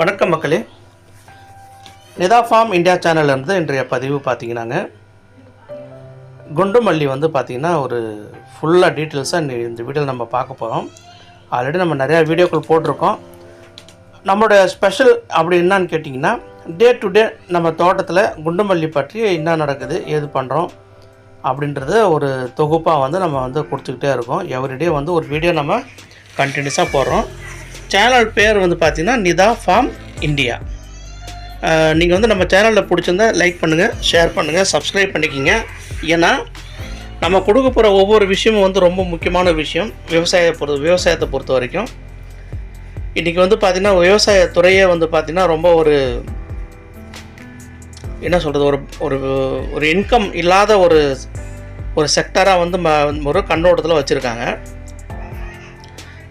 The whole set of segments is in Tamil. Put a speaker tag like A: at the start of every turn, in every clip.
A: வணக்கம் மக்களே. நிதா ஃபார்ம் இந்தியா சேனல்லேருந்து இன்றைய பதிவு பார்த்தீங்கன்னாங்க, குண்டு மல்லி வந்து பார்த்திங்கன்னா ஒரு ஃபுல்லாக டீட்டெயில்ஸாக இந்த வீடியோவில் நம்ம பார்க்க போகிறோம். ஆல்ரெடி நம்ம நிறையா வீடியோக்கள் போட்டிருக்கோம். நம்மளுடைய ஸ்பெஷல் அப்படி என்னான்னு கேட்டிங்கன்னா, டே டு டே நம்ம தோட்டத்தில் குண்டு மல்லி பற்றி என்ன நடக்குது, ஏது பண்ணுறோம் அப்படின்றத ஒரு தொகுப்பாக வந்து நம்ம வந்து கொடுத்துக்கிட்டே இருக்கோம். எவ்ரிடே வந்து ஒரு வீடியோ நம்ம கண்டினியூஸாக போடுறோம். சேனல் பேர் வந்து பார்த்திங்கன்னா நிதா ஃபார்ம் இந்தியா. நீங்கள் வந்து நம்ம சேனலில் பிடிச்சிருந்தா லைக் பண்ணுங்கள், ஷேர் பண்ணுங்கள், சப்ஸ்கிரைப் பண்ணிக்கிங்க. ஏன்னா நம்ம கொடுக்க போகிற ஒவ்வொரு விஷயமும் வந்து ரொம்ப முக்கியமான விஷயம் விவசாயத்தை பொறுத்த வரைக்கும். இன்றைக்கி வந்து பார்த்திங்கன்னா விவசாயத்துறையே வந்து பார்த்திங்கன்னா ரொம்ப ஒரு என்ன சொல்கிறது, ஒரு இன்கம் இல்லாத ஒரு செக்டராக வந்து ஒரு கண்ணோட்டத்தில் வச்சுருக்காங்க.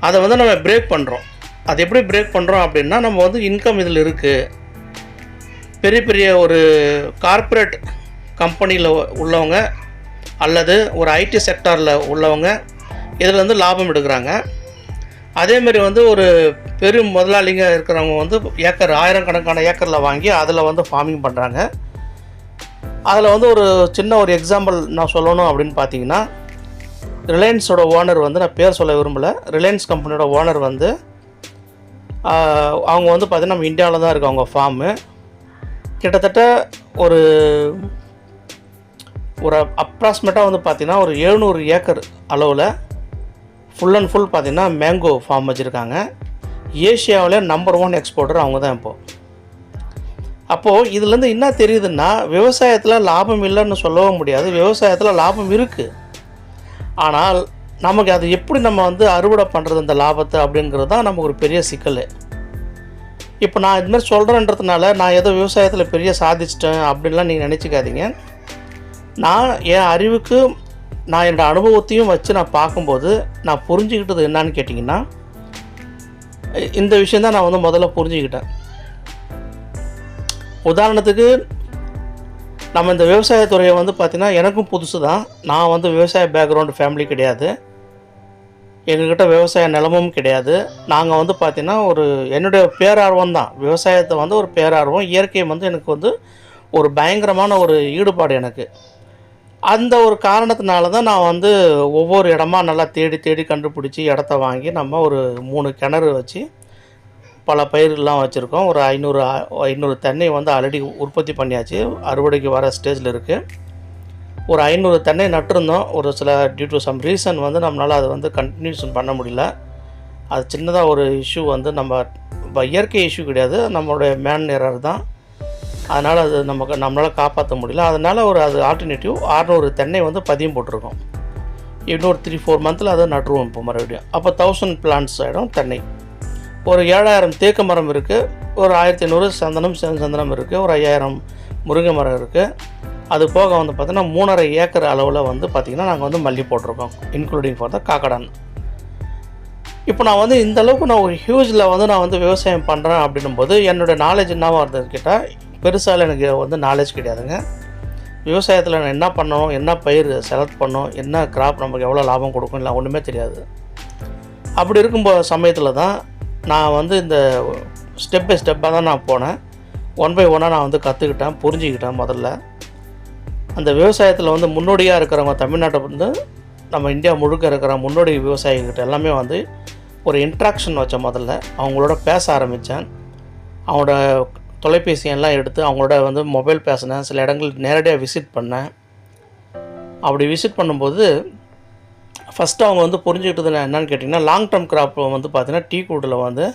A: அதை வந்து நம்ம பிரேக் பண்ணுறோம். அது எப்படி பிரேக் பண்ணுறோம் அப்படின்னா, நம்ம வந்து இன்கம் இதில் இருக்குது. பெரிய பெரிய ஒரு கார்ப்பரேட் கம்பெனியில் உள்ளவங்க அல்லது ஒரு ஐடி செக்டாரில் உள்ளவங்க இதில் வந்து லாபம் எடுக்கிறாங்க. அதேமாரி வந்து ஒரு பெரும் முதலாளிங்க இருக்கிறவங்க வந்து ஏக்கர் ஆயிரக்கணக்கான ஏக்கரில் வாங்கி அதில் வந்து ஃபார்மிங் பண்ணுறாங்க. அதில் வந்து ஒரு சின்ன ஒரு எக்ஸாம்பிள் நான் சொல்லணும் அப்படின்னு பார்த்தீங்கன்னா, ரிலையன்ஸோட ஓனர் வந்து, நான் பேர் சொல்ல விரும்பலை, ரிலையன்ஸ் கம்பெனியோட ஓனர் வந்து அவங்க வந்து பார்த்திங்கன்னா நம்ம இந்தியாவில் தான் இருக்குது அவங்க ஃபார்மு. கிட்டத்தட்ட ஒரு அப்ராக்சிமேட்டாக வந்து பார்த்திங்கன்னா ஒரு 700 ஏக்கர் அளவில் ஃபுல் அண்ட் ஃபுல் பார்த்திங்கன்னா மேங்கோ ஃபார்ம் வச்சுருக்காங்க. ஏஷியாவிலே நம்பர் 1 எக்ஸ்போர்ட்டர் அவங்க தான் இப்போது. அப்போது இதுலேருந்து என்ன தெரியுதுன்னா, விவசாயத்தில் லாபம் இல்லைன்னு சொல்லவும் முடியாது. விவசாயத்தில் லாபம் இருக்குது. ஆனால் நமக்கு அது எப்படி நம்ம வந்து அறுவடை பண்ணுறது அந்த லாபத்தை அப்படிங்கிறது தான் நமக்கு ஒரு பெரிய சிக்கல். இப்போ நான் இதுமாதிரி சொல்கிறேன்றதுனால நான் ஏதோ விவசாயத்தில் பெரிய சாதிச்சிட்டேன் அப்படின்லாம் நீங்கள் நினச்சிக்காதீங்க. நான் என் அறிவுக்கு நான் என்னோடய அனுபவத்தையும் வச்சு நான் பார்க்கும்போது நான் புரிஞ்சுக்கிட்டது என்னான்னு கேட்டிங்கன்னா, இந்த விஷயந்தான் நான் வந்து முதல்ல புரிஞ்சுக்கிட்டேன். உதாரணத்துக்கு, நம்ம இந்த விவசாயத்துறையை வந்து பார்த்திங்கன்னா எனக்கும் புதுசு தான். நான் வந்து விவசாய பேக்ரவுண்டு ஃபேமிலி கிடையாது. எங்கள்கிட்ட விவசாய நிலமும் கிடையாது. நாங்கள் வந்து பார்த்திங்கன்னா என்னுடைய பேரார்வம் தான், விவசாயத்தை வந்து ஒரு பேரார்வம். இயற்கை வந்து எனக்கு வந்து ஒரு பயங்கரமான ஒரு ஈடுபாடு எனக்கு. அந்த ஒரு காரணத்தினால தான் நான் வந்து ஒவ்வொரு இடமா நல்லா தேடி தேடி கண்டுபிடிச்சி இடத்த வாங்கி நம்ம ஒரு 3 கிணறு வச்சு பல பயிர்கள்லாம் வச்சுருக்கோம். ஒரு 500 தென்னை வந்து ஆல்ரெடி உற்பத்தி பண்ணியாச்சு, அறுவடைக்கு வர ஸ்டேஜில் இருக்குது. ஒரு 500 தென்னை நட்டிருந்தோம். ஒரு சில டியூ டு சம் ரீசன் வந்து நம்மளால் அதை வந்து கண்டினியூஷன் பண்ண முடியல. அது சின்னதாக ஒரு இஷ்யூ வந்து நம்ம இயற்கை இஷ்யூ கிடையாது, நம்மளுடைய மேன் எரர் தான். அதனால் அது நம்மளால் காப்பாற்ற முடியல. அதனால் அது ஆல்டர்னேட்டிவ் 600 தென்னை வந்து பதியம் போட்டிருக்கோம். இன்னொரு 3-4 மந்தில் அதை நட்டுருவோம் இப்போ மறுபடியும். அப்போ 1000 பிளான்ட்ஸ் ஆகிடும் தென்னை. ஒரு 7000 தேக்கு மரம் இருக்குது. ஒரு 1500 சந்தனம் இருக்குது. ஒரு 5000 முருங்கை மரம் இருக்குது. அது போக வந்து பார்த்திங்கன்னா 3.5 ஏக்கர் அளவில் வந்து பார்த்திங்கன்னா நாங்கள் வந்து மல்லி போட்டிருக்கோம், இன்க்ளூடிங் ஃபார் த காக்கடான். இப்போ நான் வந்து இந்த அளவுக்கு நான் ஒரு ஹியூஜில் வந்து நான் வந்து விவசாயம் பண்ணுறேன் அப்படின்னும்போது என்னோடய நாலேஜ் என்னவாக இருந்தது கேட்டால், பெருசாக எனக்கு வந்து நாலேஜ் கிடையாதுங்க. விவசாயத்தில் நான் என்ன பண்ணணும், என்ன பயிர் செலக்ட் பண்ணணும், என்ன கிராப் நமக்கு எவ்வளோ லாபம் கொடுக்கும், இல்லை ஒன்றுமே தெரியாது. அப்படி இருக்கும்போது சமயத்தில் தான் நான் வந்து இந்த ஸ்டெப் பை ஸ்டெப்பாக தான் நான் போனேன். 1 by 1 நான் வந்து கற்றுக்கிட்டேன், புரிஞ்சுக்கிட்டேன். முதல்ல அந்த விவசாயத்தில் வந்து முன்னோடியாக இருக்கிறவங்க, தமிழ்நாட்டை வந்து நம்ம இந்தியா முழுக்க இருக்கிற முன்னோடி விவசாயிகிட்ட எல்லாமே வந்து ஒரு இன்ட்ராக்ஷன் வச்சேன். முதல்ல அவங்களோட பேச ஆரம்பித்தேன். அவங்களோட தொலைபேசி எல்லாம் எடுத்து அவங்களோட வந்து மொபைல் பேசினேன். சில இடங்கள் நேரடியாக விசிட் பண்ணேன். அப்படி விசிட் பண்ணும்போது ஃபஸ்ட்டு அவங்க வந்து புரிஞ்சுக்கிட்டது என்னென்னு கேட்டிங்கன்னா, லாங் டேர்ம் கிராப் வந்து பார்த்திங்கன்னா டீ கூட்டில் வந்து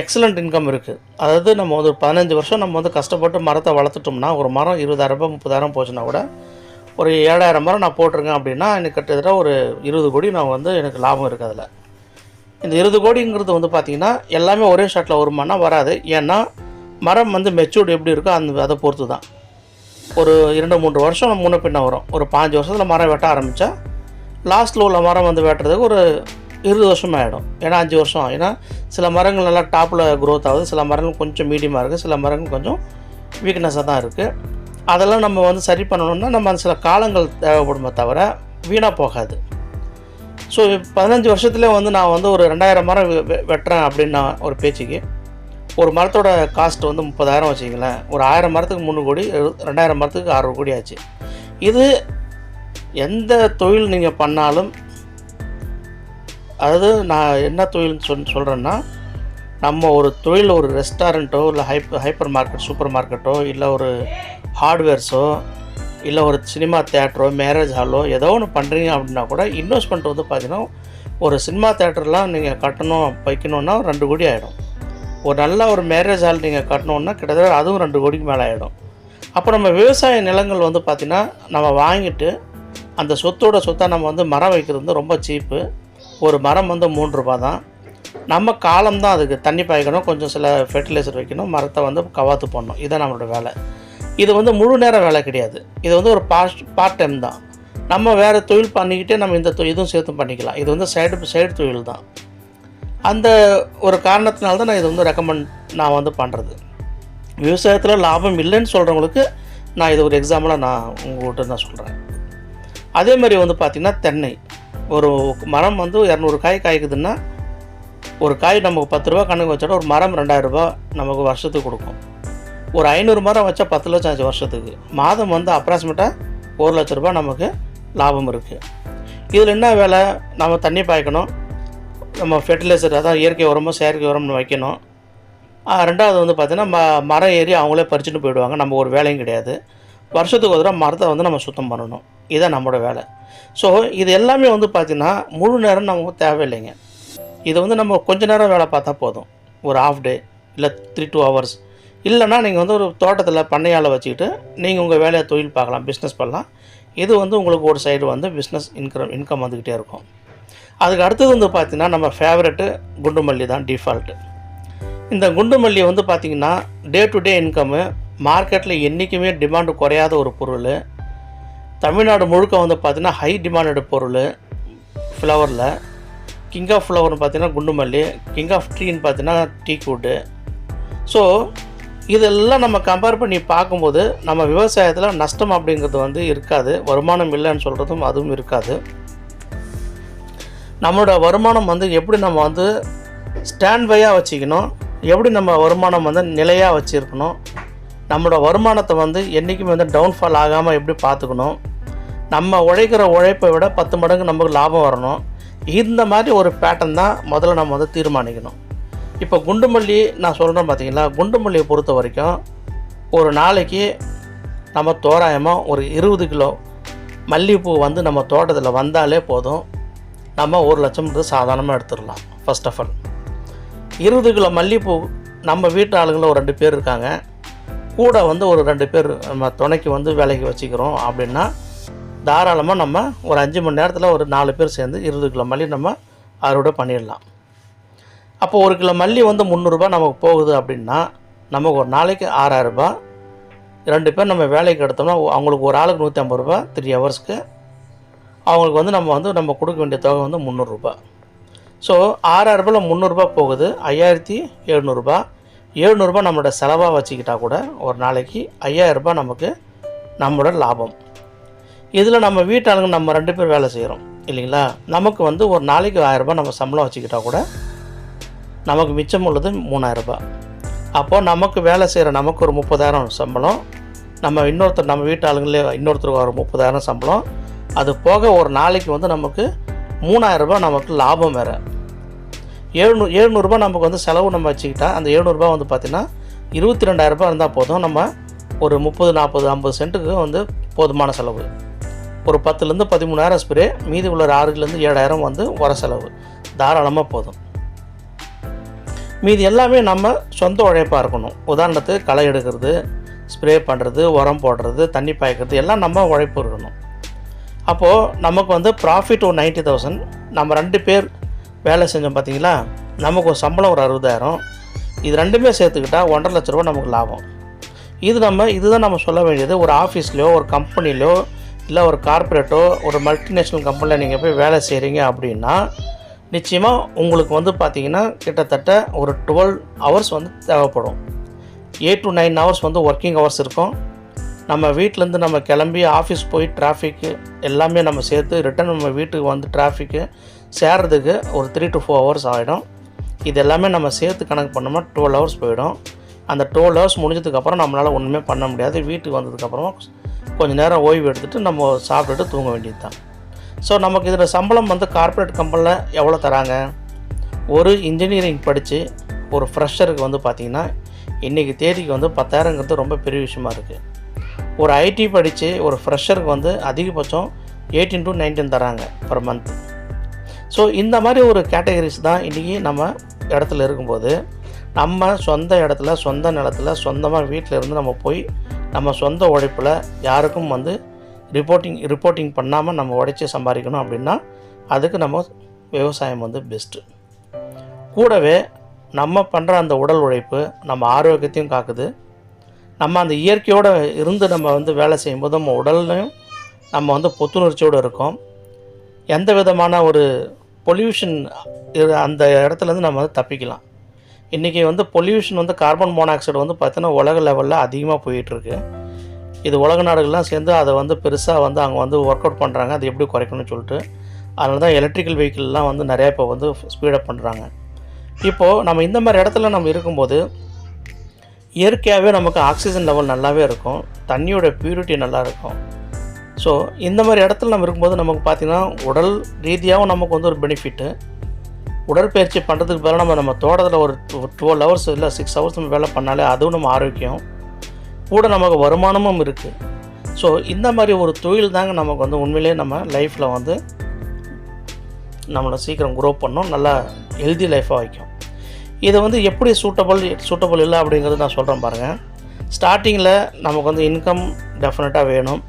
A: எக்ஸலண்ட் இன்கம் இருக்குது. அதாவது நம்ம வந்து 15 வருஷம் நம்ம வந்து கஷ்டப்பட்டு மரத்தை வளர்த்துட்டோம்னா, ஒரு மரம் 20,000 30,000 போச்சுன்னா கூட ஒரு 7,000 மரம் நான் போட்டிருக்கேன் அப்படின்னா எனக்கு கிட்டத்தட்ட ஒரு 20 கோடி நான் வந்து எனக்கு லாபம் இருக்குது அதில். இந்த 20 கோடிங்கிறது வந்து பார்த்திங்கன்னா எல்லாமே ஒரே ஷாட்டில் வருமானா வராது. ஏன்னா மரம் வந்து மெச்சூர்டு எப்படி இருக்கோ அதை பொறுத்து தான். ஒரு 2-3 வருஷம் முன்ன பின்ன வரும். ஒரு 5 வருஷத்தில் மரம் வெட்ட ஆரம்பித்தா லாஸ்ட்டில் உள்ள மரம் வந்து வெட்டுறதுக்கு ஒரு 20 வருஷம் ஆகிடும். ஏன்னா 5 வருஷம். ஏன்னா சில மரங்கள் நல்லா டாப்பில் க்ரோத் ஆகுது, சில மரங்கள் கொஞ்சம் மீடியமாக இருக்குது, சில மரங்கள் கொஞ்சம் வீக்னஸாக தான் இருக்குது. அதெல்லாம் நம்ம வந்து சரி பண்ணணும்னா நம்ம சில காலங்கள் தேவைப்படுமே தவிர வீணாக போகாது. ஸோ 15 வருஷத்துலேயே வந்து நான் வந்து ஒரு 2000 மரம் வெட்டுறேன் அப்படின்னு நான் ஒரு பேச்சுக்கு ஒரு மரத்தோட காஸ்ட் வந்து 30,000 வச்சுக்கிங்களேன். ஒரு 1000 மரத்துக்கு 3 கோடி, 2000 மரத்துக்கு 6 கோடி ஆச்சு. இது எந்த தொழில் நீங்கள் பண்ணாலும், அதாவது நான் என்ன தொழில் சொல்கிறேன்னா, நம்ம ஒரு தொழில், ஒரு ரெஸ்டாரண்ட்டோ இல்லை ஹைப்பர் மார்க்கெட், சூப்பர் மார்க்கெட்டோ, இல்லை ஒரு ஹார்ட்வேர்ஸோ, இல்லை ஒரு சினிமா தியேட்டரோ, மேரேஜ் ஹாலோ ஏதோ ஒன்று பண்ணுறீங்க அப்படின்னா கூட இன்வெஸ்ட்மெண்ட் வந்து பார்த்தீங்கன்னா, ஒரு சினிமா தியேட்டர்லாம் நீங்கள் கட்டணும் வைக்கணுன்னா 2 கோடி ஆகிடும். ஒரு நல்ல ஒரு மேரேஜ் ஹால் நீங்கள் கட்டணுன்னா கிட்டத்தட்ட அதுவும் 2 கோடிக்கு மேலே ஆகிடும். அப்போ நம்ம விவசாய நிலங்கள் வந்து பார்த்திங்கன்னா, நம்ம வாங்கிட்டு அந்த சொத்தாக நம்ம வந்து மரம் வைக்கிறது வந்து ரொம்ப சீப்பு. ஒரு மரம் வந்து 3 ரூபா தான். நம்ம காலம்தான் அதுக்கு தண்ணி பாய்க்கணும், கொஞ்சம் சில ஃபெர்டிலைசர் வைக்கணும், மரத்தை வந்து கவாத்து பண்ணணும். இதுதான் நம்மளோட வேலை. இது வந்து முழு நேர வேலை கிடையாது. இது வந்து ஒரு பார்ட் டைம் தான். நம்ம வேறு தொழில் பண்ணிக்கிட்டே நம்ம இந்த இதுவும் சேர்த்து பண்ணிக்கலாம். இது வந்து சைடு தொழில் தான். அந்த ஒரு காரணத்தினால தான் நான் இது வந்து நான் வந்து பண்ணுறது. விவசாயத்தில் லாபம் இல்லைன்னு சொல்கிறவங்களுக்கு நான் இது ஒரு எக்ஸாம்பிளாக நான் உங்கள்கிட்ட நான் சொல்கிறேன். அதே மாதிரி வந்து பார்த்திங்கன்னா, தென்னை ஒரு மரம் வந்து 200 காய் காய்க்குதுன்னா, ஒரு காய் நமக்கு 10 ரூபா கணக்கு வச்சாலும் ஒரு மரம் 2000 ரூபா நமக்கு வருஷத்துக்கு கொடுக்கும். ஒரு 500 மரம் வச்சா 10 லட்சம் ஆச்சு வருஷத்துக்கு. மாதம் வந்து அப்ராக்சிமேட்டாக 1 லட்ச ரூபா நமக்கு லாபம் இருக்குது. இதில் என்ன வேலை? நம்ம தண்ணி பாய்க்கணும், நம்ம ஃபெர்டிலைசர் அதாவது இயற்கை உரமோ செயற்கை உரம்னு வைக்கணும். ரெண்டாவது வந்து பார்த்திங்கன்னா, மரம் ஏறி அவங்களே பறிச்சுட்டு போயிடுவாங்க. நம்ம ஒரு வேலையும் கிடையாது. வருஷத்துக்கு ஒரு தடவை மரத்தை வந்து நம்ம சுத்தம் பண்ணணும். இதுதான் நம்மளோட வேலை. ஸோ இது எல்லாமே வந்து பார்த்திங்கன்னா முழு நேரம் நமக்கு தேவையில்லைங்க. இது வந்து நம்ம கொஞ்ச நேரம் வேலை பார்த்தா போதும். ஒரு ஆஃப் டே இல்லை 3-2 ஹவர்ஸ். இல்லைனா நீங்கள் வந்து ஒரு தோட்டத்தில் பண்ணையால் வச்சுக்கிட்டு நீங்கள் உங்கள் வேலையை தொழில் பார்க்கலாம், பிஸ்னஸ் பண்ணலாம். இது வந்து உங்களுக்கு ஒரு சைடு வந்து பிஸ்னஸ் இன்கம் வந்துக்கிட்டே இருக்கும். அதுக்கு அடுத்தது வந்து பார்த்திங்கன்னா, நம்ம ஃபேவரெட்டு குண்டுமல்லி தான் டிஃபால்ட்டு. இந்த குண்டுமல்லி வந்து பார்த்திங்கன்னா டே டு டே இன்கம்மு, மார்க்கெட்டில் என்றைக்குமே டிமாண்டு குறையாத ஒரு பொருள். தமிழ்நாடு முழுக்க வந்து பார்த்திங்கன்னா ஹை டிமாண்டடு பொருள். ஃப்ளவரில் கிங் ஆஃப் ஃப்ளவர்னு பார்த்திங்கன்னா குண்டுமல்லி, கிங் ஆஃப் ட்ரீன்னு பார்த்திங்கன்னா டீக்வுட்டு. ஸோ இதெல்லாம் நம்ம கம்பேர் பண்ணி பார்க்கும்போது நம்ம விவசாயத்தில் நஷ்டம் அப்படிங்கிறது வந்து இருக்காது. வருமானம் இல்லைன்னு சொல்கிறதும் அதுவும் இருக்காது. நம்மளோட வருமானம் வந்து எப்படி நம்ம வந்து ஸ்டாண்ட் பையாக வச்சுக்கணும், எப்படி நம்ம வருமானம் வந்து நிலையாக வச்சுருக்கணும், நம்மளோட வருமானத்தை வந்து என்றைக்குமே வந்து டவுன்ஃபால் ஆகாமல் எப்படி பார்த்துக்கணும், நம்ம உழைக்கிற உழைப்பை விட 10 மடங்கு நமக்கு லாபம் வரணும். இந்த மாதிரி ஒரு பேட்டர்ன் தான் முதல்ல நம்ம வந்து தீர்மானிக்கணும். இப்போ குண்டுமல்லி நான் சொல்கிறேன் பார்த்தீங்களா, குண்டுமல்லியை பொறுத்த வரைக்கும் ஒரு நாளைக்கு நம்ம தோராயமாக ஒரு 20 கிலோ மல்லிகைப்பூ வந்து நம்ம தோட்டத்தில் வந்தாலே போதும், நம்ம 1 லட்சம்ன்றது சாதாரணமாக எடுத்துடலாம். ஃபர்ஸ்ட் ஆஃப் ஆல் 20 கிலோ மல்லிகைப்பூ நம்ம வீட்டு ஆளுங்களில் ஒரு 2 பேர் இருக்காங்க, கூட வந்து ஒரு 2 பேர் நம்ம துணைக்கு வந்து வேலைக்கு வச்சுக்கிறோம் அப்படின்னா, தாராளமாக நம்ம ஒரு 5 மணி நேரத்தில் ஒரு 4 பேர் சேர்ந்து 20 கிலோ மல்லி நம்ம அறுவடை பண்ணிடலாம். அப்போ 1 கிலோ மல்லி வந்து 300 ரூபாய் நமக்கு போகுது அப்படின்னா, நமக்கு ஒரு நாளைக்கு 6000 ரூபாய். 2 பேர் நம்ம வேலைக்கு எடுத்தோம்னா அவங்களுக்கு ஒரு ஆளுக்கு 150 ரூபாய் 3 ஹவர்ஸ்க்கு. அவங்களுக்கு வந்து நம்ம கொடுக்க வேண்டிய தொகை வந்து 300 ரூபாய். ஸோ 6000 ரூபாயில் 300 ரூபாய் போகுது, 5700 ரூபாய். 700 ரூபாய் நம்மளோட செலவாக வச்சுக்கிட்டால் கூட ஒரு நாளைக்கு 5000 ரூபாய் நமக்கு நம்மளோட லாபம். இதில் நம்ம வீட்டாளுங்க நம்ம 2 பேர் வேலை செய்கிறோம் இல்லைங்களா, நமக்கு வந்து ஒரு நாளைக்கு 1000 ரூபாய் நம்ம சம்பளம் வச்சுக்கிட்டால் கூட நமக்கு மிச்சம் உள்ளது 3000 ரூபாய். அப்போது நமக்கு வேலை செய்கிற நமக்கு ஒரு 30,000 சம்பளம், நம்ம வீட்டு ஆளுங்களே இன்னொருத்தருக்கு ஒரு 30,000 சம்பளம். அது போக ஒரு நாளைக்கு வந்து நமக்கு 3000 ரூபாய் நமக்கு லாபம் வேறு. 700 ரூபாய் நமக்கு வந்து செலவு நம்ம வச்சுக்கிட்டால் அந்த 700 ரூபாய் வந்து பார்த்திங்கன்னா 22,000 ரூபாய் இருந்தால் போதும். நம்ம ஒரு 30, 40, 50 சென்ட்டுக்கு வந்து போதுமான செலவு. ஒரு 10,000 13,000 ஸ்ப்ரே, மீதி உள்ள 6,000 7,000 வந்து உர செலவு தாராளமாக போதும். மீதி எல்லாமே நம்ம சொந்த உழைப்பாக இருக்கணும். உதாரணத்துக்கு களை எடுக்கிறது, ஸ்ப்ரே பண்ணுறது, உரம் போடுறது, தண்ணி பாய்க்கிறது எல்லாம் நம்ம உழைப்பு இருக்கணும். அப்போது நமக்கு வந்து ப்ராஃபிட் ஒரு 90,000. நம்ம 2 பேர் வேலை செஞ்சோம் பார்த்தீங்களா, நமக்கு ஒரு சம்பளம் ஒரு 60,000. இது ரெண்டுமே சேர்த்துக்கிட்டால் 1,50,000 லட்ச ரூபா நமக்கு லாபம். இதுதான் நம்ம சொல்ல வேண்டியது. ஒரு ஆஃபீஸ்லையோ ஒரு கம்பெனிலையோ இல்லை ஒரு கார்ப்பரேட்டோ ஒரு மல்டிநேஷ்னல் கம்பெனியில் நீங்கள் போய் வேலை செய்கிறீங்க அப்படின்னா, நிச்சயமாக உங்களுக்கு வந்து பார்த்திங்கன்னா கிட்டத்தட்ட ஒரு 12 ஹவர்ஸ் வந்து தேவைப்படும். 8 to 9 ஹவர்ஸ் வந்து ஒர்க்கிங் ஹவர்ஸ் இருக்கும். நம்ம வீட்டிலேருந்து நம்ம கிளம்பி ஆஃபீஸ் போய் டிராஃபிக்கு எல்லாமே நம்ம சேர்த்து ரிட்டன் நம்ம வீட்டுக்கு வந்து டிராஃபிக்கு சேர்றதுக்கு ஒரு 3 to 4 ஹவர்ஸ் ஆகிடும். இது எல்லாமே நம்ம சேர்த்து கணக்கு பண்ணோம்னா 12 ஹவர்ஸ் போயிடும். அந்த 12 ஹவர்ஸ் முடிஞ்சதுக்கப்புறம் நம்மளால் ஒன்றுமே பண்ண முடியாது. வீட்டுக்கு வந்ததுக்கப்புறமா கொஞ்சம் நேரம் ஓய்வு எடுத்துகிட்டு நம்ம சாப்பிட்டுட்டு தூங்க வேண்டியது தான். ஸோ நமக்கு இதில் சம்பளம் வந்து கார்ப்பரேட் கம்பெனியில் எவ்வளோ தராங்க? ஒரு இன்ஜினியரிங் படித்து ஒரு ஃப்ரெஷருக்கு வந்து பார்த்திங்கன்னா இன்றைக்கி தேதிக்கு வந்து 10,000ங்கிறது ரொம்ப பெரிய விஷயமா இருக்குது. ஒரு ஐடி படித்து ஒரு ஃப்ரெஷருக்கு வந்து அதிகபட்சம் 18 to 19 தராங்க பர் மந்த். ஸோ இந்த மாதிரி ஒரு கேட்டகரிஸ் தான் இன்றைக்கி நம்ம இடத்துல இருக்கும்போது, நம்ம சொந்த இடத்துல சொந்த நிலத்தில் சொந்தமாக வீட்டில் இருந்து நம்ம போய் நம்ம சொந்த உழைப்பில் யாருக்கும் வந்து ரிப்போர்ட்டிங் பண்ணாமல் நம்ம உழைச்சி சம்பாதிக்கணும் அப்படின்னா அதுக்கு நம்ம விவசாயம் வந்து பெஸ்ட்டு. கூடவே நம்ம பண்ணுற அந்த உடல் உழைப்பு நம்ம ஆரோக்கியத்தையும் காக்குது. நம்ம அந்த இயற்கையோடு இருந்து நம்ம வந்து வேலை செய்யும்போது நம்ம உடல்லையும் நம்ம வந்து புத்துணர்ச்சியோடு இருக்கோம். எந்த விதமான ஒரு பொல்யூஷன் அந்த இடத்துலேருந்து நம்ம வந்து தப்பிக்கலாம். இன்றைக்கி வந்து பொல்யூஷன் வந்து கார்பன் மோனாக்சைடு வந்து பார்த்திங்கன்னா உலக லெவலில் அதிகமாக போயிட்டுருக்கு. இது உலக நாடுகள்லாம் சேர்ந்து அதை வந்து பெருசாக வந்து அவங்க வந்து ஒர்க் அவுட் பண்ணுறாங்க, அது எப்படி குறைக்கணும்னு சொல்லிட்டு. அதனால தான் எலக்ட்ரிக்கல் வெஹிக்கிள்லாம் வந்து நிறையா இப்போ வந்து ஸ்பீடப் பண்ணுறாங்க. இப்போது நம்ம இந்த மாதிரி இடத்துல நம்ம இருக்கும்போது இயற்கையாகவே நமக்கு ஆக்சிஜன் லெவல் நல்லாவே இருக்கும், தண்ணியோட பியூரிட்டி நல்லா இருக்கும். ஸோ இந்த மாதிரி இடத்துல நம்ம இருக்கும்போது நமக்கு பார்த்திங்கன்னா உடல் ரீதியாகவும் நமக்கு வந்து ஒரு பெனிஃபிட்டு. உடற்பயிற்சி பண்ணுறதுக்கு பதிலாக நம்ம தோட்டத்தில் ஒரு 12 ஹவர்ஸ் இல்லை 6 ஹவர்ஸ் நம்ம வேலை பண்ணாலே அதுவும் நம்ம ஆரோக்கியம் கூட, நமக்கு வருமானமும் இருக்குது. ஸோ இந்த மாதிரி ஒரு தொழில் தாங்க நமக்கு வந்து உண்மையிலே நம்ம லைஃப்பில் வந்து நம்மளை சீக்கிரம் க்ரோ பண்ணோம், நல்லா ஹெல்தி லைஃபாக வைக்கும். இதை வந்து எப்படி சூட்டபிள் இல்லை அப்படிங்கிறது நான் சொல்கிறேன் பாருங்கள். ஸ்டார்டிங்கில் நமக்கு வந்து இன்கம் டெஃபினட்டாக வேணும்.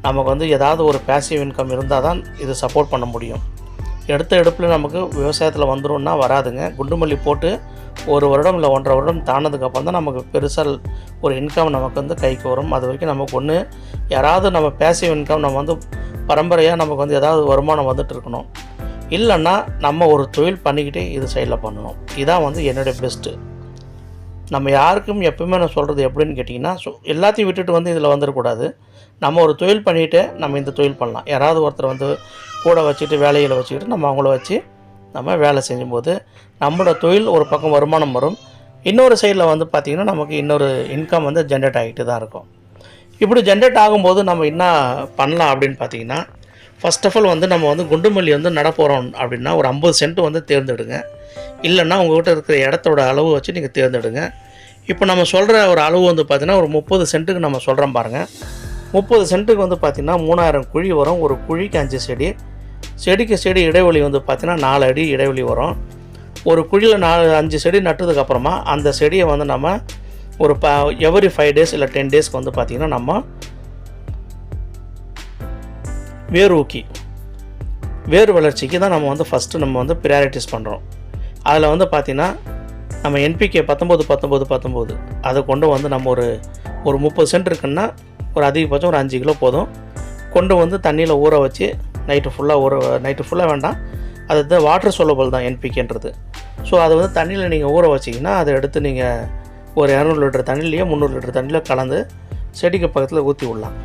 A: நமக்கு வந்து ஏதாவது ஒரு பேசிவ் இன்கம் இருந்தால் தான் இது சப்போர்ட் பண்ண முடியும். எடுத்த எடுப்பில் நமக்கு விவசாயத்தில் வந்துடும்னா வராதுங்க. குண்டுமல்லி போட்டு 1 வருடம் இல்லை 1.5 வருடம் தானதுக்கப்புறம் தான் நமக்கு பெருசாக ஒரு இன்கம் நமக்கு வந்து கைக்கு வரும். அது வரைக்கும் நமக்கு ஒன்று யாராவது நம்ம பேசிவ் இன்கம் நம்ம வந்து பரம்பரையாக நமக்கு வந்து ஏதாவது வருமானம் வந்துட்டு இருக்கணும். இல்லைன்னா நம்ம ஒரு தொழில் பண்ணிக்கிட்டே இது சைடில் பண்ணணும். இதான் வந்து என்னுடைய பெஸ்ட்டு. நம்ம யாருக்கும் எப்பவுமே நான் சொல்கிறது எப்படின்னு கேட்டிங்கன்னா, எல்லாத்தையும் விட்டுட்டு வந்து இதில் வந்துடக்கூடாது. நம்ம ஒரு தொழில் பண்ணிவிட்டு நம்ம இந்த தொழில் பண்ணலாம். யாராவது ஒருத்தர் வந்து கூட வச்சுட்டு வேலைகளை வச்சுக்கிட்டு நம்ம அவங்கள வச்சு நம்ம வேலை செய்யும்போது நம்மளோட தொழில் ஒரு பக்கம் வருமானம் வரும், இன்னொரு சைடில் வந்து பார்த்திங்கன்னா நமக்கு இன்னொரு இன்கம் வந்து ஜென்ரேட் ஆகிட்டு தான் இருக்கும். இப்படி ஜென்ரேட் ஆகும்போது நம்ம என்ன பண்ணலாம் அப்படின்னு பார்த்திங்கன்னா, ஃபஸ்ட் ஆஃப் ஆல் வந்து நம்ம வந்து குண்டுமல்லி வந்து நட போகிறோம் அப்படின்னா ஒரு 50 சென்ட் வந்து தேர்ந்தெடுங்க. இல்லைன்னா உங்கள்கிட்ட இருக்கிற இடத்தோட அளவு வச்சு நீங்கள் தேர்ந்தெடுங்க. இப்போ நம்ம சொல்கிற ஒரு அளவு வந்து பார்த்திங்கன்னா ஒரு 30 சென்ட்டுக்கு நம்ம சொல்கிறோம் பாருங்கள். 30 சென்ட்டுக்கு வந்து பார்த்திங்கன்னா 3000 குழி வரும். ஒரு குழிக்கு 5 செடி, செடிக்கு செடி இடைவெளி வந்து பார்த்திங்கன்னா 4 அடி இடைவெளி வரும். ஒரு குழியில் 5 செடி நட்டதுக்கப்புறமா அந்த செடியை வந்து நம்ம ஒரு எவரி 5 days இல்லை 10 daysக்கு வந்து பார்த்திங்கன்னா நம்ம வேர் வளர்ச்சிக்கு தான் நம்ம வந்து ஃபஸ்ட்டு நம்ம வந்து ப்ரையாரிட்டிஸ் பண்ணுறோம். அதில் வந்து பார்த்திங்கன்னா நம்ம NPK 19 அதை கொண்டு வந்து நம்ம ஒரு 30 சென்ட் இருக்குன்னா ஒரு அதிகபட்சம் ஒரு 5 கிலோ போதும். கொண்டு வந்து தண்ணியில் ஊற வச்சு நைட்டு ஃபுல்லாக வேண்டாம், அது வாட்டர் சொலபிள் தான் NPKன்றது. ஸோ அதை வந்து தண்ணியில் நீங்கள் ஊற வச்சிங்கன்னா அதை எடுத்து நீங்கள் ஒரு 200 லிட்டர் தண்ணிலையோ 300 லிட்டர் தண்ணியில் கலந்து செடிக்கு பக்கத்தில் ஊற்றி விடலாம்.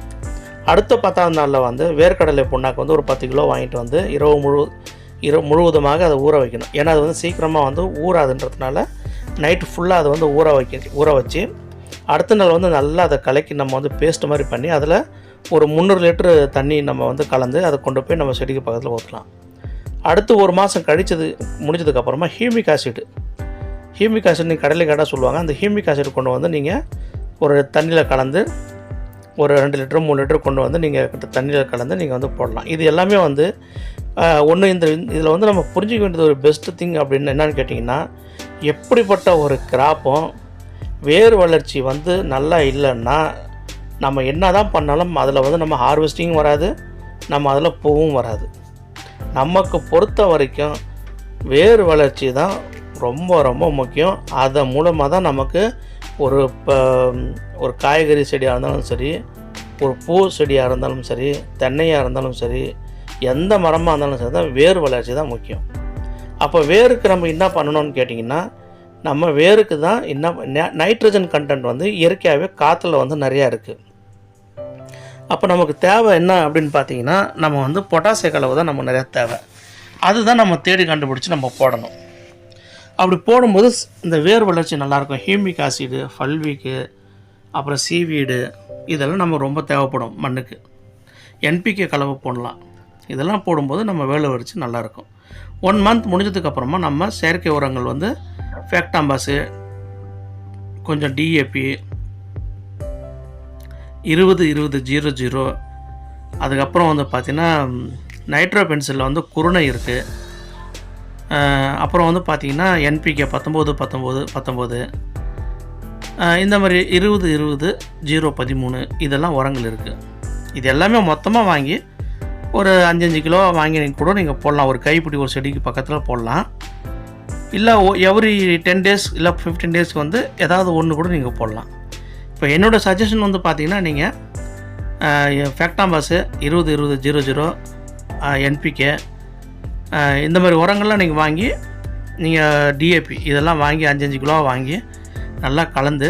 A: அடுத்த 10ஆம் நாளில் வந்து வேர்க்கடலை புண்ணாக்கு வந்து ஒரு 10 கிலோ வாங்கிட்டு வந்து இரவு முழுவதுமாக அதை ஊற வைக்கணும். ஏன்னா அது வந்து சீக்கிரமாக வந்து ஊறாதுன்றதுனால நைட்டு ஃபுல்லாக அதை வந்து ஊற வச்சு அடுத்த நாள் வந்து நல்லா அதை கலக்கி நம்ம வந்து பேஸ்ட் மாதிரி பண்ணி அதில் ஒரு 300 லிட்டரு தண்ணி நம்ம வந்து கலந்து அதை கொண்டு போய் நம்ம செடிக்கு பக்கத்தில் ஊற்றலாம். அடுத்து 1 மாதம் முடிஞ்சதுக்கப்புறமா ஹியூமிக் ஆசிட் நீங்கள் கடையில் கேட்டால் சொல்லுவாங்க. அந்த ஹியூமிக் ஆசிட் கொண்டு வந்து நீங்கள் ஒரு தண்ணியில் கலந்து ஒரு 2 லிட்டர் 3 லிட்டர் கொண்டு வந்து நீங்கள் தண்ணியில் கலந்து நீங்கள் வந்து போடலாம். இது எல்லாமே வந்து இதில் வந்து நம்ம புரிஞ்சிக்க வேண்டியது ஒரு பெஸ்ட்டு திங் அப்படின்னு என்னென்னு கேட்டிங்கன்னா, எப்படிப்பட்ட ஒரு கிராப்பும் வேர் வளர்ச்சி வந்து நல்லா இல்லைன்னா நம்ம என்ன தான் பண்ணாலும் அதில் வந்து நம்ம ஹார்வெஸ்டிங்கும் வராது, நம்ம அதில் பூவும் வராது. நமக்கு பொறுத்த வரைக்கும் வேர் வளர்ச்சி தான் ரொம்ப ரொம்ப முக்கியம். அதன் மூலமாக தான் நமக்கு ஒரு காய்கறி செடியாக இருந்தாலும் சரி, ஒரு பூ செடியாக இருந்தாலும் சரி, தென்னையாக இருந்தாலும் சரி, எந்த மரமாக இருந்தாலும் சரி தான் வேர் வளர்ச்சி தான் முக்கியம். அப்போ வேருக்கு நம்ம என்ன பண்ணணும்னு கேட்டிங்கன்னா, நம்ம வேருக்கு தான் நைட்ரஜன் கண்டென்ட் வந்து இயற்கையாகவே காற்றுல வந்து நிறையா இருக்குது. அப்போ நமக்கு தேவை என்ன அப்படின்னு பார்த்தீங்கன்னா, நம்ம வந்து பொட்டாசிய கலவை தான் நமக்கு நிறையா தேவை. அதுதான் நம்ம தேடி கண்டுபிடிச்சி நம்ம போடணும். அப்படி போடும்போது இந்த வேர் வளர்ச்சி நல்லாயிருக்கும். ஹியூமிக் ஆசிடு, ஃபல்விக்கு, அப்புறம் சீவீடு இதெல்லாம் நம்ம ரொம்ப தேவைப்படும் மண்ணுக்கு. என்பிகே கலவை போடலாம். இதெல்லாம் போடும்போது நம்ம வேர் வளர்ச்சி நல்லாயிருக்கும். 1 மந்த் முடிஞ்சதுக்கப்புறமா நம்ம செயற்கை உரங்கள் வந்து ஃபேக்டாம்பாஸு, கொஞ்சம் டிஏபி 20-20-00, அதுக்கப்புறம் வந்து பார்த்திங்கன்னா நைட்ரோபென்சிலில் வந்து குருணை இருக்குது. அப்புறம் வந்து பார்த்திங்கன்னா என்பிகே 19-19-19, இந்த மாதிரி 20-20-0-13 இதெல்லாம் உரங்கள் இருக்குது. இது எல்லாமே மொத்தமாக வாங்கி ஒரு 5-5 கிலோ வாங்கி கூட நீங்கள் போடலாம். ஒரு கைப்பிடி ஒரு செடிக்கு பக்கத்தில் போடலாம். இல்லை எவ்ரி 10 டேஸ் இல்லை 15 டேஸ்க்கு வந்து ஏதாவது ஒன்று கூட நீங்கள் போடலாம். இப்போ என்னோடய சஜஷன் வந்து பார்த்திங்கன்னா, நீங்கள் ஃபேக்டாம்பாஸு 20-20-00, என்பிகே இந்த மாதிரி உரங்கள்லாம் நீங்கள் வாங்கி, நீங்கள் டிஏபி இதெல்லாம் வாங்கி 5-5 கிலோ வாங்கி நல்லா கலந்து,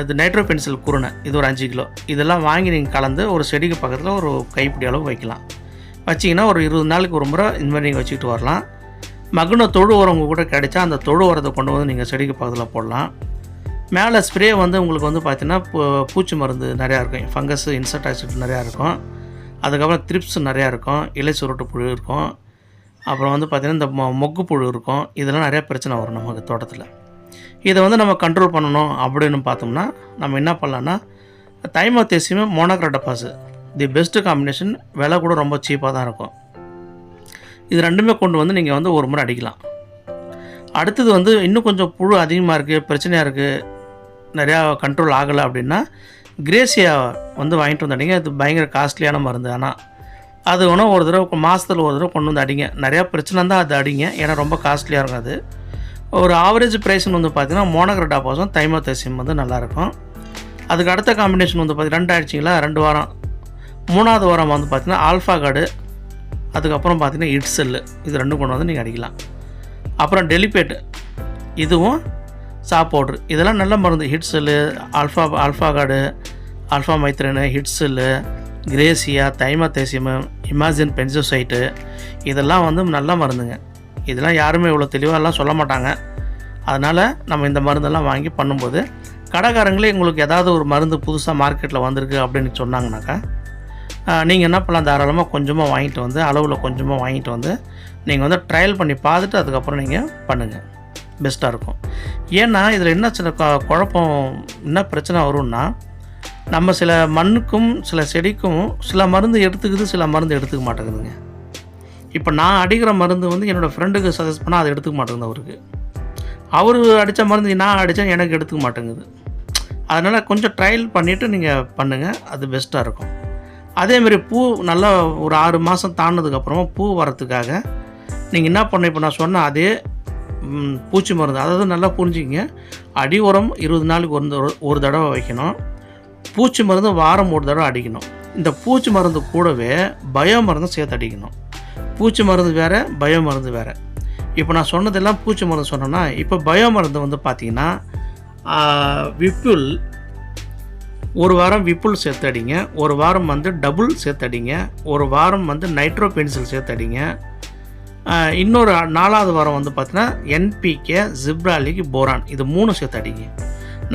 A: இது நைட்ரோபென்சில் குருணை இது ஒரு 5 கிலோ இதெல்லாம் வாங்கி நீங்கள் கலந்து ஒரு செடிக்கு பக்கத்தில் ஒரு கைப்பிடி அளவு வைக்கலாம். வச்சிங்கன்னா ஒரு 20 நாளுக்கு ஒரு முறை இந்த மாதிரி நீங்கள் வச்சுக்கிட்டு வரலாம். மகுன தொழு உரம் உங்கள் கூட கிடைச்சா அந்த தொழு உரத்தை கொண்டு வந்து நீங்கள் செடிக்கு பக்கத்தில் போடலாம். மேலே ஸ்ப்ரே வந்து உங்களுக்கு வந்து பார்த்திங்கன்னா பூச்சி மருந்து நிறையா இருக்கும். ஃபங்கஸ், இன்செக்டைசிட் நிறையா இருக்கும். அதுக்கப்புறம் த்ரிப்ஸ் நிறையா இருக்கும். இலை சுருட்டு புழு இருக்கும். அப்புறம் வந்து பார்த்திங்கன்னா இந்த மொக்கு புழு இருக்கும். இதெல்லாம் நிறையா பிரச்சனை வரும் நமக்கு தோட்டத்தில். இதை வந்து நம்ம கண்ட்ரோல் பண்ணணும் அப்படின்னு பார்த்தோம்னா நம்ம என்ன பண்ணலான்னா, தைமோத்தேசியம், மோனோக்ரோட்டோபாஸ் தி பெஸ்ட்டு காம்பினேஷன். விலை கூட ரொம்ப சீப்பாக தான் இருக்கும். இது ரெண்டுமே கொண்டு வந்து நீங்கள் வந்து ஒரு முறை அடிக்கலாம். அடுத்தது வந்து இன்னும் கொஞ்சம் புழு அதிகமாக இருக்குது, பிரச்சனையாக இருக்குது, நிறையா கண்ட்ரோல் ஆகலை அப்படின்னா கிரேசியா வந்து வாங்கிட்டு வந்து அடிங்க. அது பயங்கர காஸ்ட்லியான மருந்து. ஆனால் அது வேணும் ஒரு தடவை மாதத்தில் ஒரு தடவை கொண்டு வந்து அடிங்க. நிறையா பிரச்சனை தான் அது அடிங்க, ஏன்னா ரொம்ப காஸ்ட்லியாக இருக்கும். அது ஒரு ஆவரேஜ் ப்ரைஸ்னு வந்து பார்த்திங்கன்னா மோனோக்ரோட்டோபாஸும் தைமோத்தேசியம் வந்து நல்லாயிருக்கும். அதுக்கு அடுத்த காம்பினேஷன் வந்து பார்த்திங்கன்னா 2 ஆயிடுச்சிங்களா, 2 வாரம். 3வது வாரம் வந்து பார்த்திங்கன்னா ஆல்ஃபா கார்டு, அதுக்கப்புறம் பார்த்திங்கன்னா இட்செல்லு, இது ரெண்டும் கொண்டு வந்து நீங்கள் அடிக்கலாம். அப்புறம் டெலிபேட், இதுவும் பவுட்ரு, இதெல்லாம் நல்ல மருந்து. ஹிட்செல்லு, ஆல்ஃபா கார்டு, ஆல்ஃபா மைத்ரேனு, ஹிட்செல்லு, கிரேசியா, தைமோத்தேசியம், இமாஜின் பென்சோசைட்டு இதெல்லாம் வந்து நல்ல மருந்துங்க. இதெல்லாம் யாருமே இவ்வளோ தெளிவாகலாம் சொல்ல மாட்டாங்க. அதனால் நம்ம இந்த மருந்தெல்லாம் வாங்கி பண்ணும்போது கடைக்காரங்களே உங்களுக்கு ஏதாவது ஒரு மருந்து புதுசாக மார்க்கெட்டில் வந்திருக்கு அப்படின்னு சொன்னாங்கனாக்கா, நீங்கள் என்ன பண்ணலாம், தாராளமாக கொஞ்சமாக வாங்கிட்டு வந்து, அளவில் கொஞ்சமாக வாங்கிட்டு வந்து நீங்கள் வந்து ட்ரையல் பண்ணி பார்த்துட்டு அதுக்கப்புறம் நீங்கள் பண்ணுங்கள். பெஸ்ட்டாக இருக்கும். ஏன்னா இதில் என்ன சில குழப்பம், என்ன பிரச்சனை வரும்னா, நம்ம சில மண்ணுக்கும் சில செடிக்கும் சில மருந்து எடுத்துக்குது, சில மருந்து எடுத்துக்க மாட்டேங்குதுங்க. இப்போ நான் அடிக்கிற மருந்து வந்து என்னோடய ஃப்ரெண்டுக்கு சஜஸ்ட் பண்ணால் அதை எடுத்துக்க மாட்டேங்குது. அவருக்கு அவர் அடித்த மருந்து நான் அடித்தேன், எனக்கு எடுத்துக்க மாட்டேங்குது. அதனால் கொஞ்சம் ட்ரையல் பண்ணிவிட்டு நீங்கள் பண்ணுங்கள், அது பெஸ்ட்டாக இருக்கும். அதேமாரி பூ நல்லா ஒரு 6 மாதம் தாண்டினதுக்கப்புறமா பூ வரத்துக்காக நீங்கள் என்ன பண்ண, இப்போ நான் சொன்ன அதே பூச்சி மருந்து, அதாவது நல்லா புரிஞ்சுக்கிங்க. அடி உரம் 20 நாளுக்கு ஒரு தடவை வைக்கணும். பூச்சி மருந்து வாரம் ஒரு தடவை அடிக்கணும். இந்த பூச்சி மருந்து கூடவே பயோ மருந்தும் சேர்த்து அடிக்கணும். பூச்சி மருந்து வேறு, பயோ மருந்து வேறு. இப்போ நான் சொன்னதெல்லாம் பூச்சி மருந்து சொன்னேன்னா, இப்போ பயோ மருந்து வந்து பார்த்திங்கன்னா விப்புல், ஒரு வாரம் விப்புல் சேர்த்து அடிங்க, ஒரு வாரம் வந்து டபுள் சேர்த்து அடிங்க, ஒரு வாரம் வந்து நைட்ரோபென்சில் சேர்த்து அடிங்க, இன்னொரு 4வது வாரம் வந்து பார்த்தீங்கன்னா என்பிகே, ஜிப்ராலிக், போரான் இது 3 சேர்த்து அடிங்க.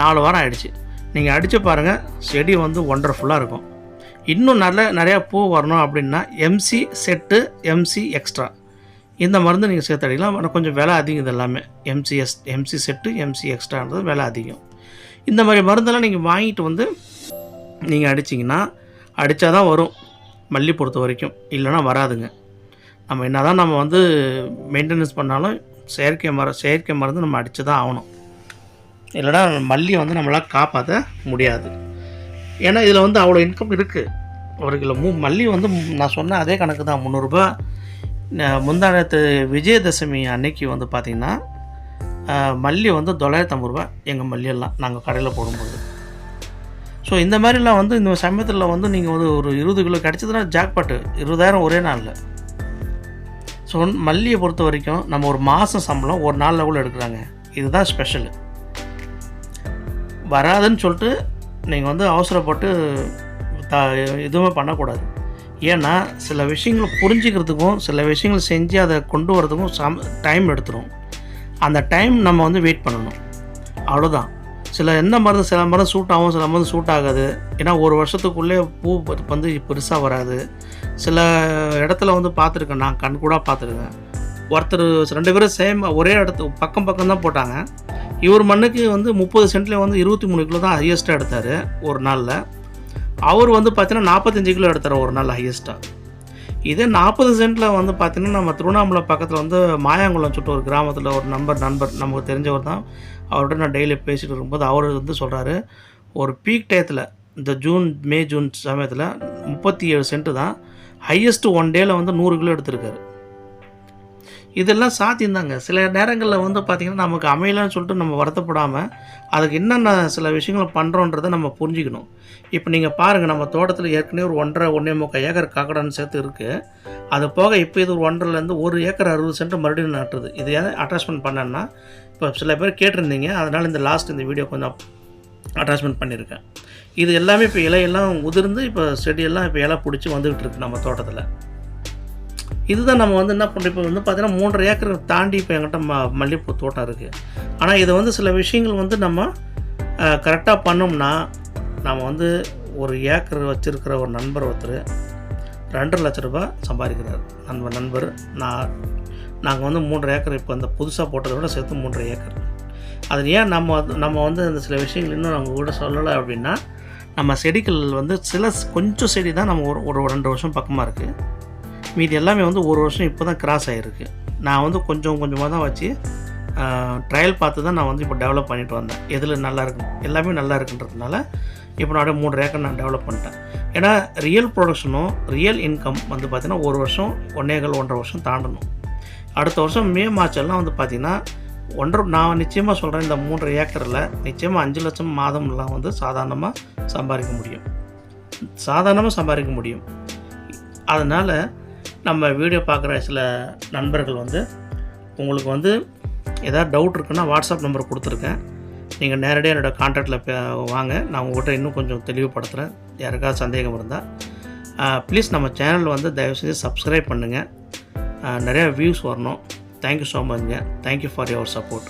A: 4 வாரம் ஆகிடுச்சு. நீங்கள் அடித்து பாருங்கள், செடி வந்து ஒண்டர்ஃபுல்லாக இருக்கும். இன்னும் நிறையா பூ வரணும் அப்படின்னா எம்சி செட்டு, எம்சி எக்ஸ்ட்ரா இந்த மருந்து நீங்கள் சேர்த்து அடிக்கலாம். ஆனால் கொஞ்சம் விலை அதிகம். இது எல்லாமே எம்சி செட்டு, எம்சி எக்ஸ்ட்ரான்றது விலை அதிகம். இந்த மாதிரி மருந்தெல்லாம் நீங்கள் வாங்கிட்டு வந்து நீங்கள் அடிச்சிங்கன்னா, அடித்தா தான் வரும் மல்லி பொறுத்த வரைக்கும், இல்லைனா வராதுங்க. நம்ம என்ன தான் நம்ம வந்து மெயின்டெனன்ஸ் பண்ணாலும் செயற்கை மருந்து நம்ம அடித்து தான் ஆகணும். இல்லைனா மல்லியை வந்து நம்மளால் காப்பாற்ற முடியாது. ஏன்னா இதில் வந்து அவ்வளோ இன்கம் இருக்குது. ஒரு கிலோ மல்லி வந்து நான் சொன்ன அதே கணக்கு தான், 300 ரூபா. முந்தானத்து விஜயதசமி அன்னைக்கு வந்து பார்த்திங்கன்னா மல்லி வந்து 950 ரூபா எங்கள் மல்லியெல்லாம் நாங்கள் கடையில் போடும்போது. ஸோ இந்த மாதிரிலாம் வந்து இந்த சமயத்தில் வந்து நீங்கள் வந்து ஒரு 20 கிலோ கிடச்சதுன்னா ஜாக்பாட்டு, 20,000 ஒரே நாளில். ஸோ மல்லியை பொறுத்த வரைக்கும் நம்ம ஒரு மாதம் சம்பளம் ஒரு நாளில் கூட எடுக்கிறாங்க. இதுதான் ஸ்பெஷலு. வராதுன்னு சொல்லிட்டு நீங்கள் வந்து அவசரப்பட்டு எதுவுமே பண்ணக்கூடாது. ஏன்னா சில விஷயங்களை புரிஞ்சுக்கிறதுக்கும் சில விஷயங்கள் செஞ்சு அதை கொண்டு வரதுக்கும் டைம் எடுத்துரும். அந்த டைம் நம்ம வந்து வெயிட் பண்ணணும், அவ்வளோதான். சில மருந்து சூட் ஆகும், சில மருந்து சூட் ஆகாது. ஏன்னா ஒரு வருஷத்துக்குள்ளே பூ வந்து பெருசாக வராது. சில இடத்துல வந்து பார்த்துருக்கேன், நான் கண் கூட பார்த்துருக்கேன். ஒருத்தர் 2 பேரும் சேம் ஒரே இடத்துக்கு பக்கம் தான் போட்டாங்க. இவர் மண்ணுக்கு வந்து 30 சென்ட்லேயே வந்து 23 கிலோ தான் ஹையஸ்ட்டாக எடுத்தார் ஒரு நாளில். அவர் வந்து பார்த்தீங்கன்னா 45 கிலோ எடுத்தார் ஒரு நாள் ஹையஸ்ட்டாக. இதே 40 சென்ட்டில் வந்து பார்த்திங்கன்னா நம்ம திருவண்ணாமலை பக்கத்தில் வந்து மாயாங்குளம் சுட்டு ஒரு கிராமத்தில் ஒரு நண்பர் நமக்கு தெரிஞ்சவர் தான். அவர்கிட்ட நான் டெய்லி பேசிகிட்டு இருக்கும்போது அவர் வந்து சொல்கிறாரு, ஒரு பீக் டயத்தில் இந்த மே ஜூன் சமயத்தில் 37 சென்ட்டு தான் ஹையஸ்ட்டு 1 டேயில் வந்து 100 கிலோ எடுத்திருக்காரு. இதெல்லாம் சாத்தியம்தாங்க. சில நேரங்களில் வந்து பார்த்திங்கன்னா நமக்கு அமையலன்னு சொல்லிட்டு நம்ம வருத்தப்படாமல் அதுக்கு என்னென்ன சில விஷயங்கள் பண்ணுறோன்றதை நம்ம புரிஞ்சுக்கணும். இப்போ நீங்கள் பாருங்கள், நம்ம தோட்டத்தில் ஏற்கனவே ஒரு 1.5 ஏக்கர் காக்கடான்னு சேர்த்து இருக்குது. அது போக இப்போ இது ஒரு 1.5லேருந்து 1 ஏக்கர் 60 சென்ட் மறுபடியும் நட்டுறது. இது ஏன் அட்டாச்மெண்ட் பண்ணேன்னா, இப்போ சில பேர் கேட்டிருந்தீங்க, அதனால் இந்த வீடியோ கொஞ்சம் அட்டாச்மெண்ட் பண்ணியிருக்கேன். இது எல்லாமே இப்போ இலையெல்லாம் உதிர்ந்து இப்போ செடியெல்லாம் இப்போ இலை பிடிச்சி வந்துக்கிட்டு இருக்குது நம்ம தோட்டத்தில். இதுதான் நம்ம வந்து என்ன பண்ணுறோம், இப்போ வந்து பார்த்திங்கன்னா 3.5 ஏக்கர் தாண்டி இப்போ என்கிட்ட மல்லிகைப்பூ தோட்டம் இருக்குது. ஆனால் இதை வந்து சில விஷயங்கள் வந்து நம்ம கரெக்டாக பண்ணோம்னா, நம்ம வந்து ஒரு ஏக்கர் வச்சுருக்கிற ஒரு நண்பர் ஒருத்தர் 2.5 லட்ச ரூபா சம்பாதிக்கிறார். நண்பர் நாங்கள் வந்து 3.5 ஏக்கர் இப்போ இந்த புதுசாக போட்டதை விட சேர்த்து 3.5 ஏக்கர். அது ஏன் நம்ம வந்து அந்த சில விஷயங்கள் இன்னும் நம்ம கூட சொல்லலை அப்படின்னா, நம்ம செடிகள் வந்து கொஞ்சம் செடி தான் நம்ம ஒரு 2 வருஷம் பக்கமாக இருக்குது. மீதி எல்லாமே வந்து 1 வருஷம் இப்போ தான் கிராஸ் ஆகிருக்கு. நான் வந்து கொஞ்சமாக தான் வச்சு ட்ரையல் பார்த்து தான் நான் வந்து இப்போ டெவலப் பண்ணிட்டு வந்தேன். எதில் நல்லா இருக்கு, எல்லாமே நல்லா இருக்குன்றதுனால இப்போ நான் 3.5 ஏக்கர் நான் டெவலப் பண்ணிட்டேன். ஏன்னா ரியல் ப்ரொடக்ஷனும் ரியல் இன்கம் வந்து பார்த்திங்கன்னா 1 வருஷம் 1.5 வருஷம் தாண்டணும். அடுத்த வருஷம் மே மார்ச்செல்லாம் வந்து பார்த்திங்கன்னா நான் நிச்சயமாக சொல்கிறேன், இந்த 3.5 ஏக்கரில் நிச்சயமாக 5 லட்சம் மாதம்லாம் வந்து சாதாரணமாக சம்பாதிக்க முடியும். அதனால் நம்ம வீடியோ பார்க்குற சில நண்பர்கள் வந்து உங்களுக்கு வந்து எதாவது டவுட் இருக்குன்னா வாட்ஸ்அப் நம்பர் கொடுத்துருக்கேன். நீங்கள் நேரடியாக என்னோடய கான்டாக்டில் வாங்க, நான் உங்கள்கிட்ட இன்னும் கொஞ்சம் தெளிவுபடுத்துகிறேன். யாருக்காவது சந்தேகம் இருந்தால் ப்ளீஸ் நம்ம சேனல் வந்து தயவு செஞ்சு சப்ஸ்கிரைப் பண்ணுங்கள். நிறையா வியூஸ் வரணும். தேங்க்யூ ஸோ மச்ங்க. Thank you for your support.